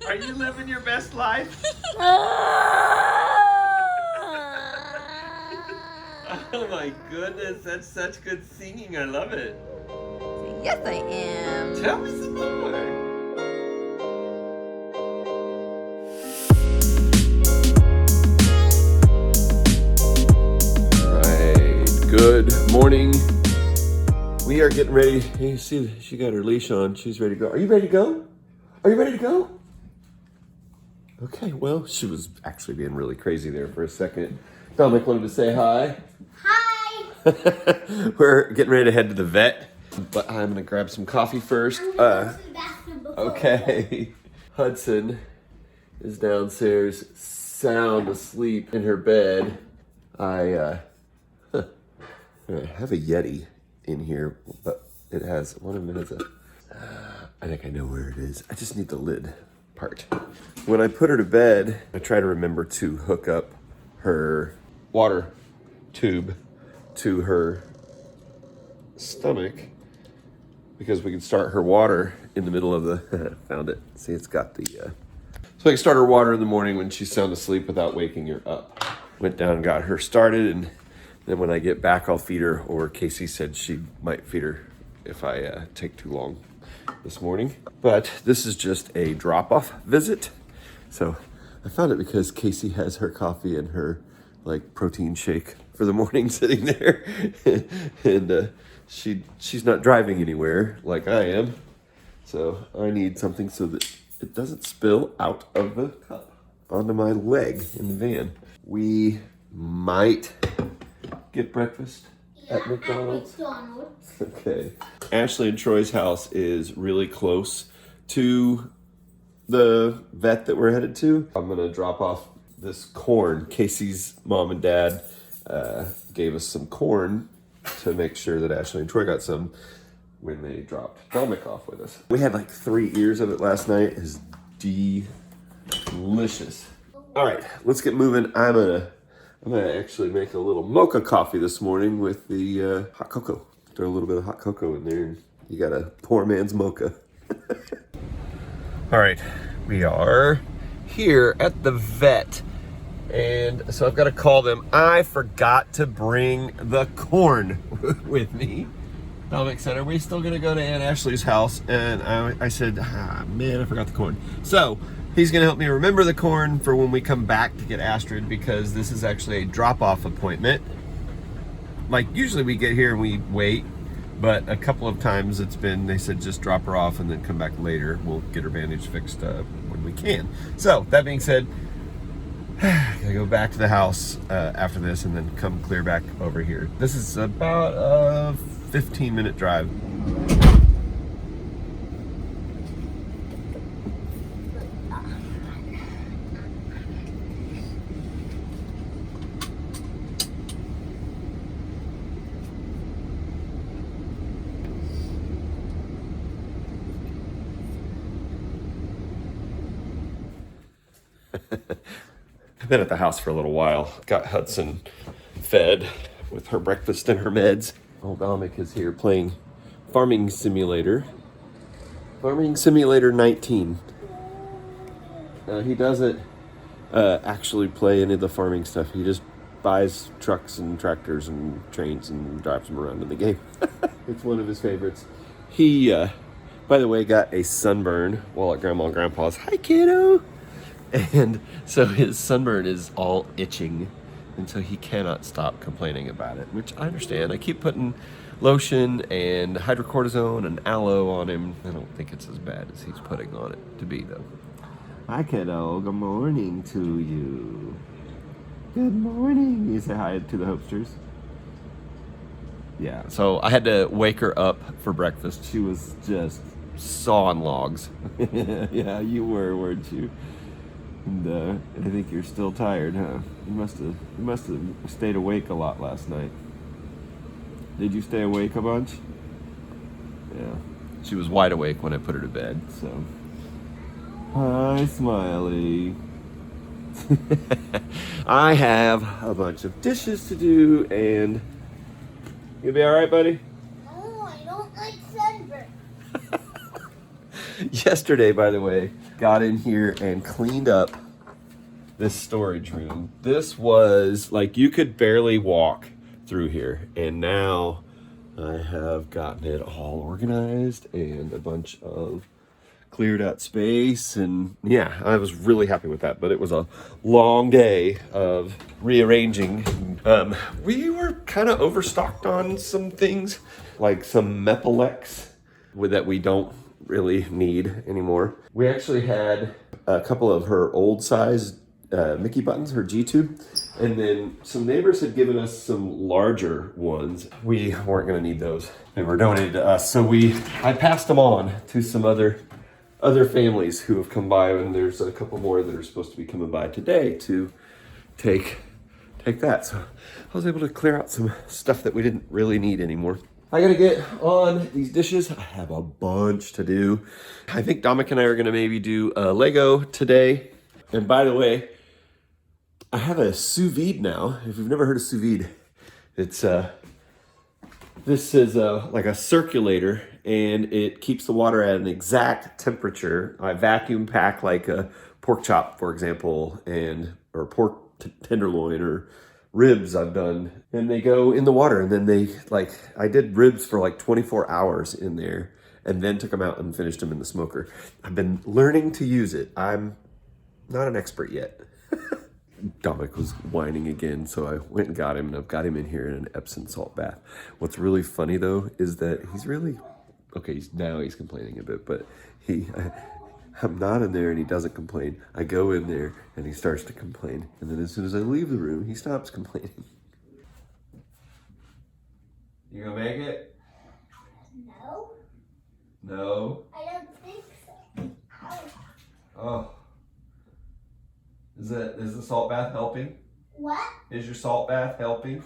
Are you living your best life? Oh my goodness, that's such good singing. I love it. Yes, I am. Tell me some more. Good morning. We are getting ready. Hey, you see, she got her leash on. She's ready to go. Are you ready to go? Are you ready to go? Okay, well, she was actually being really crazy there for a second. Damek wanted to say hi. Hi. We're getting ready to head to the vet, but I'm gonna grab some coffee first. I'm gonna go to the bathroom before. Okay. Hudson is downstairs, sound asleep in her bed. I have a Yeti in here, but it has, one of them has a, I think I know where it is. I just need the lid part. When I put her to bed, I try to remember to hook up her water tube to her stomach because we can start her water in the middle of the, found it. See, it's got the, so I can start her water in the morning when she's sound asleep without waking her up. Went down and got her started, and then when I get back, I'll feed her, or Casey said she might feed her if I take too long this morning. But this is just a drop-off visit. So I found it because Casey has her coffee and her like protein shake for the morning sitting there. And she's not driving anywhere like I am. So I need something so that it doesn't spill out of the cup onto my leg in the van. We might get breakfast at McDonald's. Okay. Ashley and Troy's house is really close to the vet that we're headed to. I'm gonna drop off this corn. Casey's mom and dad gave us some corn to make sure that Ashley and Troy got some when they dropped Damek off with us. We had like 3 ears of it last night. It's delicious. All right, let's get moving. I'm gonna actually make a little mocha coffee this morning with the hot cocoa. Throw a little bit of hot cocoa in there, and you got a poor man's mocha. All right, we are here at the vet, and so I've got to call them. I forgot to bring the corn with me. Damek said, "Are we still gonna go to Aunt Ashley's house?" And I said, man, I forgot the corn. So he's gonna help me remember the corn for when we come back to get Astrid, because this is actually a drop-off appointment. Like usually we get here and we wait, but a couple of times it's been, they said just drop her off and then come back later. We'll get her bandage fixed when we can. So that being said, I gotta go back to the house after this and then come clear back over here. This is about a 15-minute drive. I've been at the house for a little while. Got Hudson fed with her breakfast and her meds. Old Damek is here playing Farming Simulator. Farming Simulator 19. He doesn't actually play any of the farming stuff. He just buys trucks and tractors and trains and drives them around in the game. It's one of his favorites. He, by the way, got a sunburn while at Grandma and Grandpa's. Hi, kiddo! And so his sunburn is all itching, and so he cannot stop complaining about it, which I understand. I keep putting lotion and hydrocortisone and aloe on him. I don't think it's as bad as he's putting on it to be, though. Hi, kiddo. Good morning to you. Good morning. You say hi to the hopesters? Yeah, so I had to wake her up for breakfast. She was just sawing logs. Yeah, you were, weren't you? And I think you're still tired, huh? You must have stayed awake a lot last night. Did you stay awake a bunch? Yeah. She was wide awake when I put her to bed, so. Hi, Smiley. I have a bunch of dishes to do, and you'll be all right, buddy? No, I don't like sunburn. Yesterday, by the way, got in here and cleaned up this storage room. This was like, you could barely walk through here, and now I have gotten it all organized and a bunch of cleared out space, and yeah, I was really happy with that. But it was a long day of rearranging. We were kind of overstocked on some things, like some Mepilex that we don't really need anymore. We actually had a couple of her old size Mickey buttons, her G-tube, and then some neighbors had given us some larger ones. We weren't going to need those. They were donated to us, so I passed them on to some other families who have come by, and there's a couple more that are supposed to be coming by today to take that. So I was able to clear out some stuff that we didn't really need anymore. I gotta get on these dishes. I have a bunch to do. I think Damek and I are gonna maybe do a Lego today. And by the way, I have a sous vide now. If you've never heard of sous vide, it's this is like a circulator, and it keeps the water at an exact temperature. I vacuum pack like a pork chop, for example, or pork tenderloin or ribs I've done, and they go in the water, and then I did ribs for like 24 hours in there, and then took them out and finished them in the smoker. I've been learning to use it. I'm not an expert yet. Damek was whining again, so I went and got him, and I've got him in here in an Epsom salt bath. What's really funny though is that he's really, okay, he's complaining a bit, but I'm not in there and he doesn't complain. I go in there and he starts to complain, and then as soon as I leave the room, he stops complaining. You gonna make it? No. No? I don't think so. Ow. Oh. Is the salt bath helping? What? Is your salt bath helping?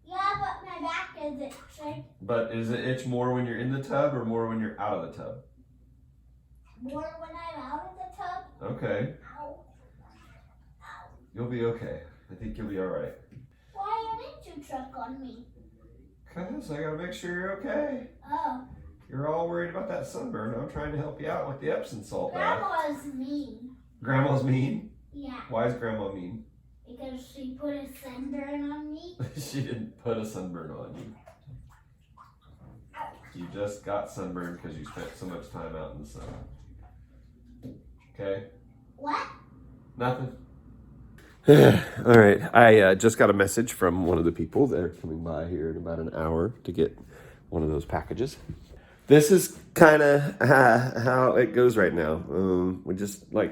Yeah, but my back is itching. But does it itch more when you're in the tub or more when you're out of the tub? More when I'm out of the tub. Okay. Ow. Ow. You'll be okay. I think you'll be all right. Why didn't you check on me? Because I gotta make sure you're okay. Oh. You're all worried about that sunburn. I'm trying to help you out with the Epsom salt bath. Grandma's mean. Grandma's mean? Yeah. Why is Grandma mean? Because she put a sunburn on me. She didn't put a sunburn on you. You just got sunburned because you spent so much time out in the sun. Okay? What? Nothing. All right. I just got a message from one of the people that are coming by here in about an hour to get one of those packages. This is kind of how it goes right now. We just I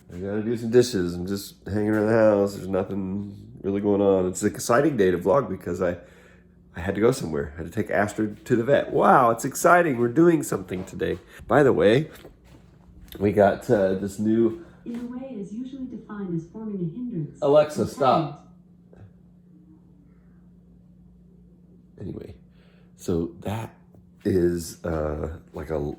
gotta do some dishes. I'm just hanging around the house. There's nothing really going on. It's an exciting day to vlog because I had to go somewhere. I had to take Astrid to the vet. Wow, it's exciting. We're doing something today. By the way, we got this new... In a way, it is usually defined as forming a hindrance. Alexa, stop. Anyway, so that is like a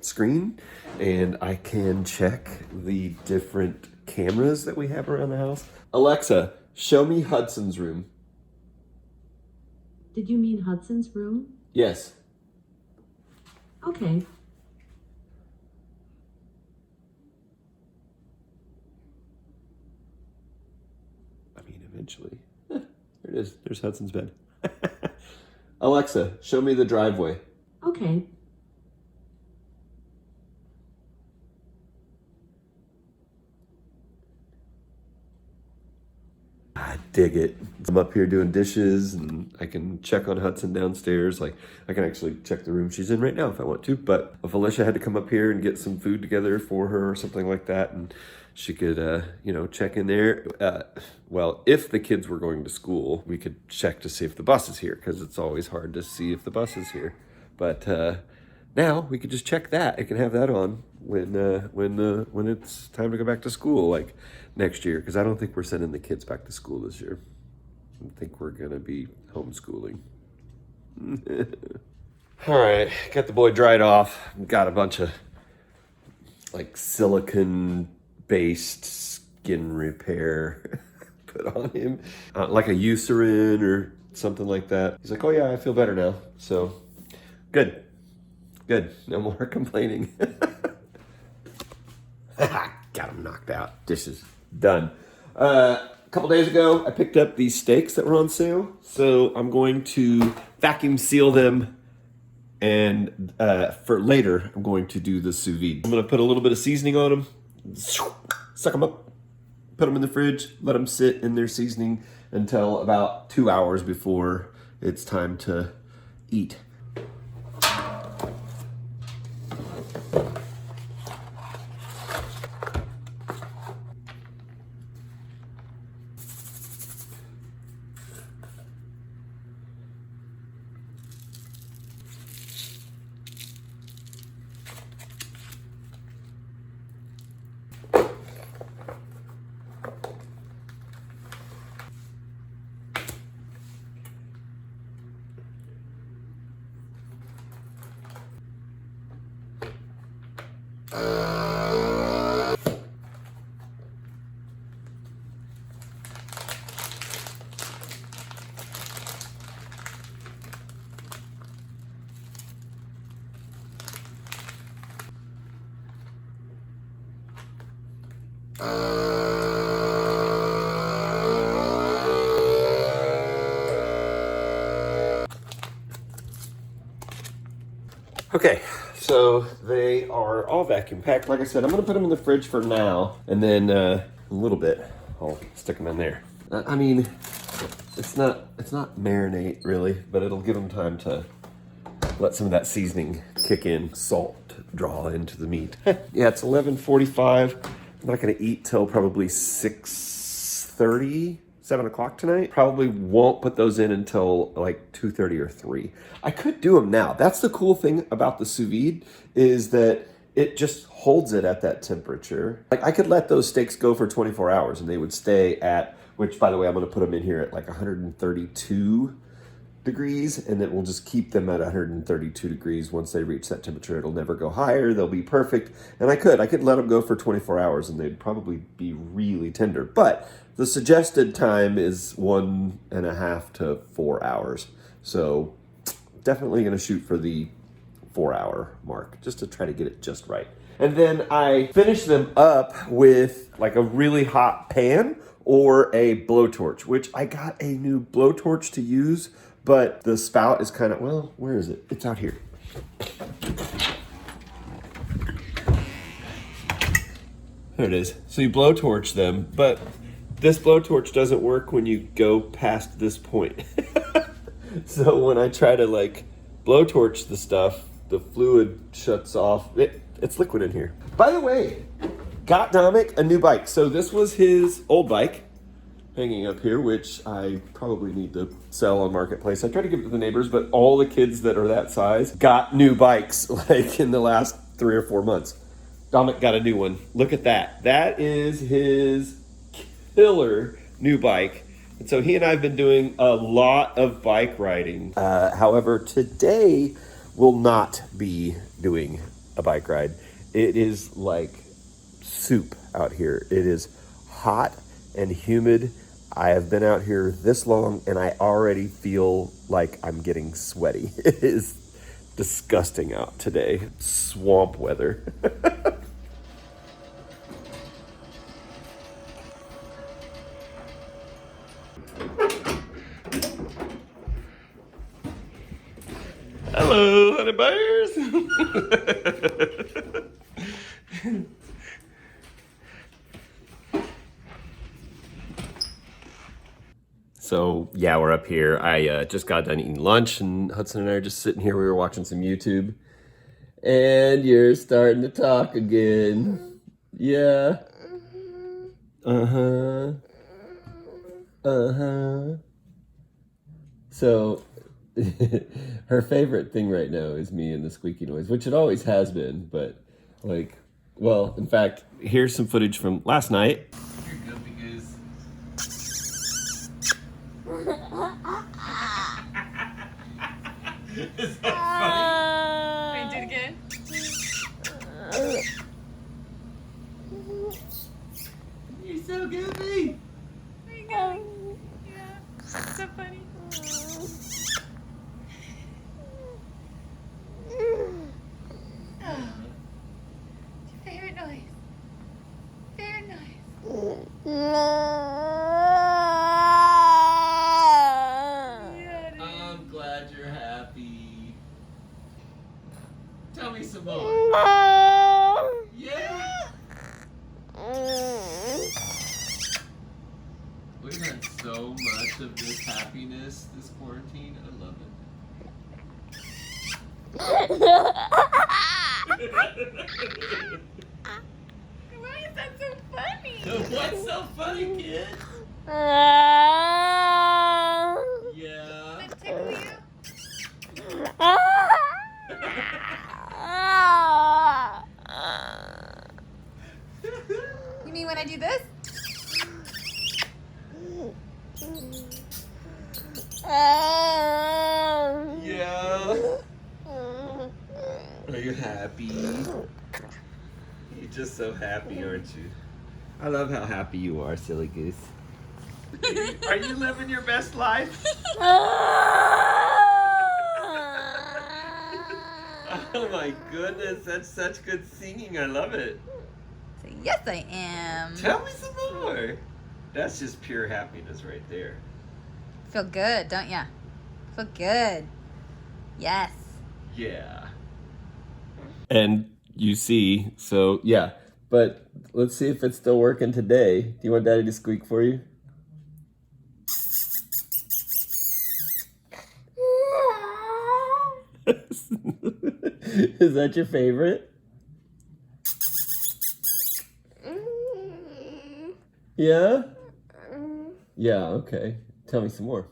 screen, and I can check the different cameras that we have around the house. Alexa, show me Hudson's room. Did you mean Hudson's room? Yes. Okay. I mean, eventually. There it is. There's Hudson's bed. Alexa, show me the driveway. Okay. I dig it. I'm up here doing dishes, and I can check on Hudson downstairs. Like, I can actually check the room she's in right now if I want to. But if Alicia had to come up here and get some food together for her or something like that, and she could, check in there. Well, if the kids were going to school, we could check to see if the bus is here, because it's always hard to see if the bus is here. But now we could just check that. I can have that on when it's time to go back to school, like next year, because I don't think we're sending the kids back to school this year. I think we're gonna be homeschooling. All right, got the boy dried off. Got a bunch of like silicone-based skin repair put on him, like a Eucerin or something like that. He's like, "Oh yeah, I feel better now." So good. No more complaining. Got them knocked out. Dishes done. A couple days ago, I picked up these steaks that were on sale. So I'm going to vacuum seal them. And for later, I'm going to do the sous vide. I'm going to put a little bit of seasoning on them. Suck them up. Put them in the fridge. Let them sit in their seasoning until about 2 hours before it's time to eat. Okay, so they are all vacuum packed. Like I said, I'm gonna put them in the fridge for now, and then a little bit, I'll stick them in there. I mean, it's not marinate really, but it'll give them time to let some of that seasoning kick in, salt draw into the meat. Yeah, it's 11:45. I'm not gonna eat till probably 6:30. 7 o'clock tonight. Probably won't put those in until like 2:30 or 3. I could do them now. That's the cool thing about the sous vide is that it just holds it at that temperature. Like I could let those steaks go for 24 hours and they would stay at, which by the way, I'm gonna put them in here at like 132 degrees, and it will just keep them at 132 degrees. Once they reach that temperature, it'll never go higher. They'll be perfect. And I could let them go for 24 hours and they'd probably be really tender. But the suggested time is 1.5 to 4 hours. So definitely gonna shoot for the 4-hour mark just to try to get it just right. And then I finish them up with like a really hot pan or a blowtorch, which I got a new blowtorch to use, but the spout is kind of, well, where is it? It's out here. There it is. So you blowtorch them, but this blowtorch doesn't work when you go past this point. So when I try to like blowtorch the stuff, the fluid shuts off. It's liquid in here. By the way, got Damek a new bike. So this was his old bike hanging up here, which I probably need to sell on Marketplace. I tried to give it to the neighbors, but all the kids that are that size got new bikes like in the last 3 or 4 months. Damek got a new one. Look at that. That is his killer new bike. And so he and I have been doing a lot of bike riding. However, today will not be doing a bike ride. It is like soup out here. It is hot and humid. I have been out here this long and I already feel like I'm getting sweaty. It is disgusting out today. Swamp weather. Hello, honey bears. So yeah, we're up here. I just got done eating lunch and Hudson and I are just sitting here. We were watching some YouTube. And you're starting to talk again. Yeah. Uh-huh. Uh-huh. So her favorite thing right now is me and the squeaky noise, which it always has been, but like, well, in fact, here's some footage from last night. You're goofy goose. Is that funny? Can you do it again? You're so goofy. There you go. Yeah. So funny. What's your favorite noise? I'm glad you're happy. Tell me some more. Yeah. We've had so much of this happiness this quarantine. I love it. Why is that so funny? What's so funny, kid? Yeah. Does it tickle you? You mean when I do this? Yeah. Are you happy? You're just so happy, aren't you? I love how happy you are, silly goose. Are you living your best life? Oh my goodness, that's such good singing. I love it. So yes, I am. Tell me some more. That's just pure happiness right there. Feel good, don't ya? Feel good. Yes. Yeah. And you see, so yeah. But let's see if it's still working today. Do you want Daddy to squeak for you? Is that your favorite? Yeah? Yeah, okay. Tell me some more.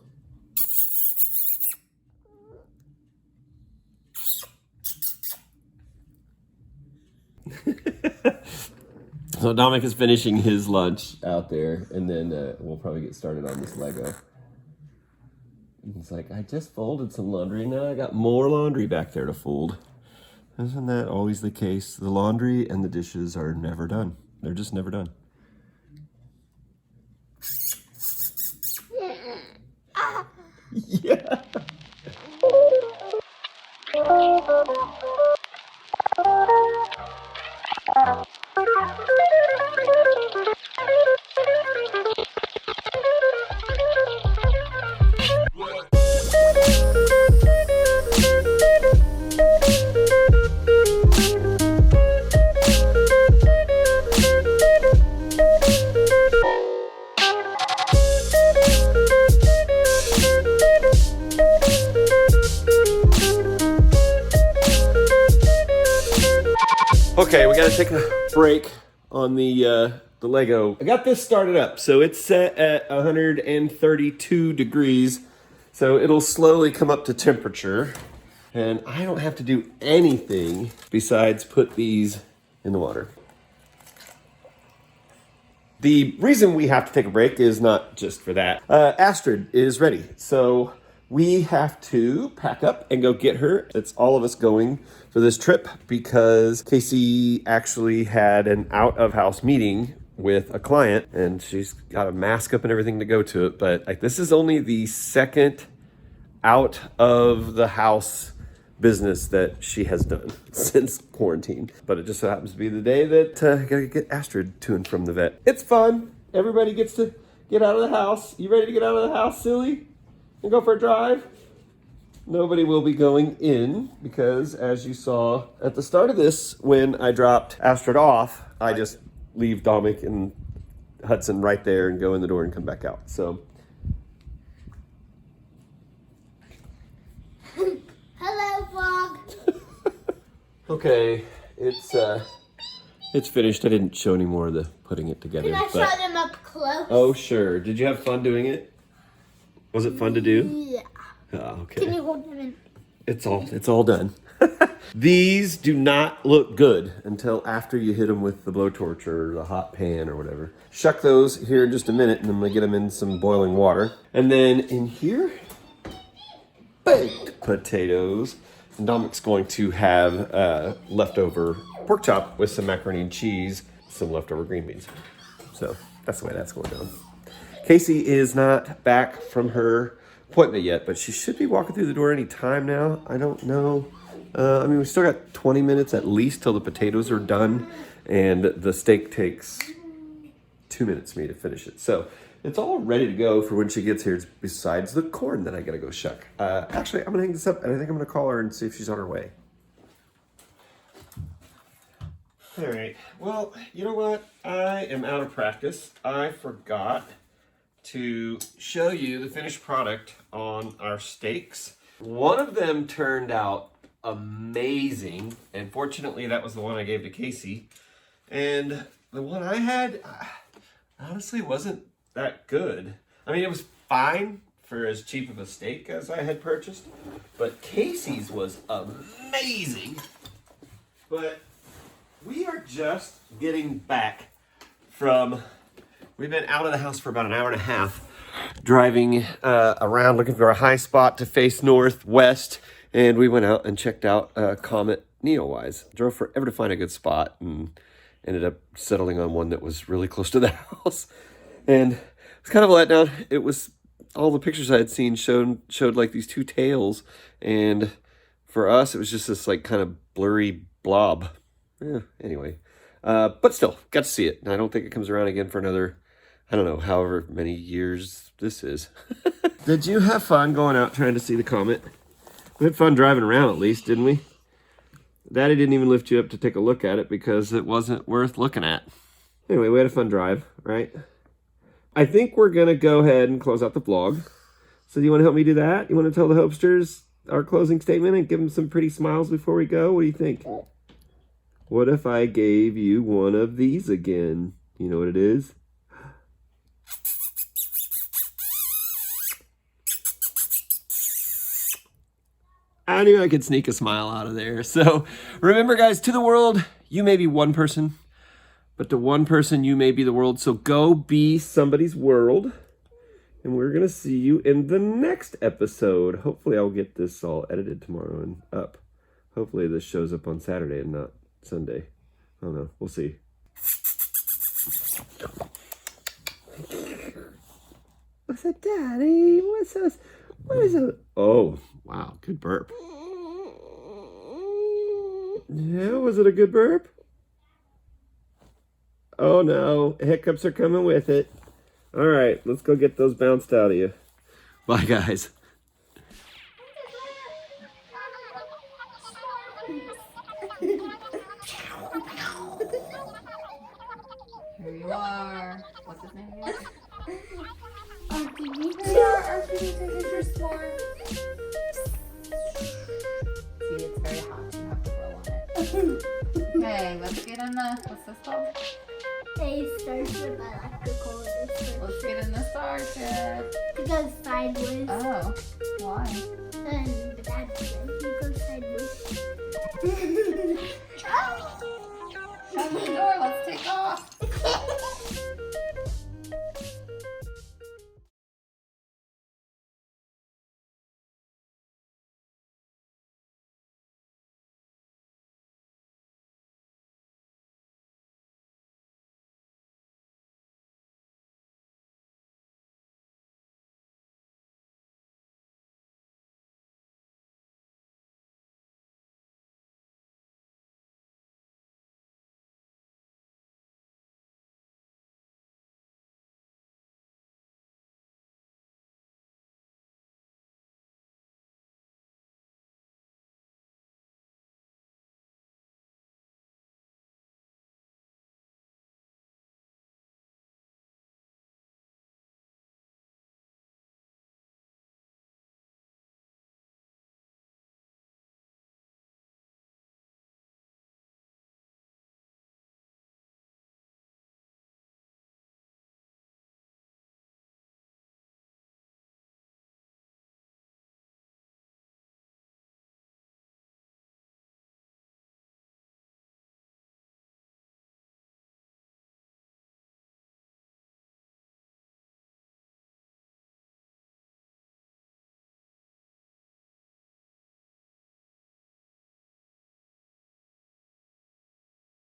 So Damek is finishing his lunch out there, and then we'll probably get started on this Lego. He's like, I just folded some laundry, now I got more laundry back there to fold. Isn't that always the case? The laundry and the dishes are never done. They're just never done. Yeah. Okay, we gotta take a break on the Lego. I got this started up, so it's set at 132 degrees, so it'll slowly come up to temperature, and I don't have to do anything besides put these in the water. The reason we have to take a break is not just for that. Astrid is ready, so we have to pack up and go get her. It's all of us going for this trip because Casey actually had an out-of-house meeting with a client, and she's got a mask up and everything to go to it. But like, this is only the second out of the house business that she has done since quarantine. But it just so happens to be the day that I gotta get Astrid to and from the vet. It's fun. Everybody gets to get out of the house. You ready to get out of the house, silly? And go for a drive? Nobody will be going in because, as you saw at the start of this, when I dropped Astrid off, I just leave Damek and Hudson right there and go in the door and come back out. So, Hello, vlog. okay, it's finished. I didn't show any more of the putting it together. Can I but- show them up close? Oh, sure. Did you have fun doing it? Was it fun to do? Yeah. Oh, okay. Can you hold them in? It's all done. These do not look good until after you hit them with the blowtorch or the hot pan or whatever. Shuck those here in just a minute, and I'm gonna get them in some boiling water. And then in here, baked potatoes. And Damek's going to have leftover pork chop with some macaroni and cheese, some leftover green beans. So that's the way that's going down. Casey is not back from her appointment yet, but she should be walking through the door any time now. I don't know. I mean, we still got 20 minutes at least till the potatoes are done, and the steak takes 2 minutes for me to finish it. So it's all ready to go for when she gets here, besides the corn that I gotta go shuck. Actually, I'm gonna hang this up and I think I'm gonna call her and see if she's on her way. All right, well, you know what? I am out of practice. I forgot to show you the finished product on our steaks. One of them turned out amazing, and fortunately that was the one I gave to Casey. And the one I had, honestly wasn't that good. I mean, it was fine for as cheap of a steak as I had purchased, but Casey's was amazing. But we are just getting back from, we've been out of the house for about an hour and a half, driving around looking for a high spot to face northwest, and we went out and checked out Comet Neowise. Drove forever to find a good spot and ended up settling on one that was really close to the house. And it's kind of a letdown. It was, all the pictures I had seen showed like these two tails, and for us it was just this like kind of blurry blob. Yeah, anyway. But still, got to see it. And I don't think it comes around again for another, I don't know, however many years this is. Did you have fun going out trying to see the comet? We had fun driving around at least, didn't we? Daddy didn't even lift you up to take a look at it because it wasn't worth looking at. Anyway, we had a fun drive, right? I think we're going to go ahead and close out the vlog. So do you want to help me do that? You want to tell the Hopesters our closing statement and give them some pretty smiles before we go? What do you think? What if I gave you one of these again? You know what it is? I knew I could sneak a smile out of there. So remember, guys, to the world, you may be one person, but to one person, you may be the world. So go be somebody's world. And we're going to see you in the next episode. Hopefully I'll get this all edited tomorrow and up. Hopefully this shows up on Saturday and not Sunday. I don't know. We'll see. What's that, Daddy? What's this? What is it? Oh, wow. Good burp. Yeah, was it a good burp? Oh, no. Hiccups are coming with it. All right. Let's go get those bounced out of you. Bye, guys. Here you are. What's his name again? See, it's very hot. You have to blow on it. Okay, let's get in the, what's this called? They starts with electrical. Let's get in the Starship. It goes sideways. Oh, why? And that's it. It goes sideways. Shut the door, let's take off.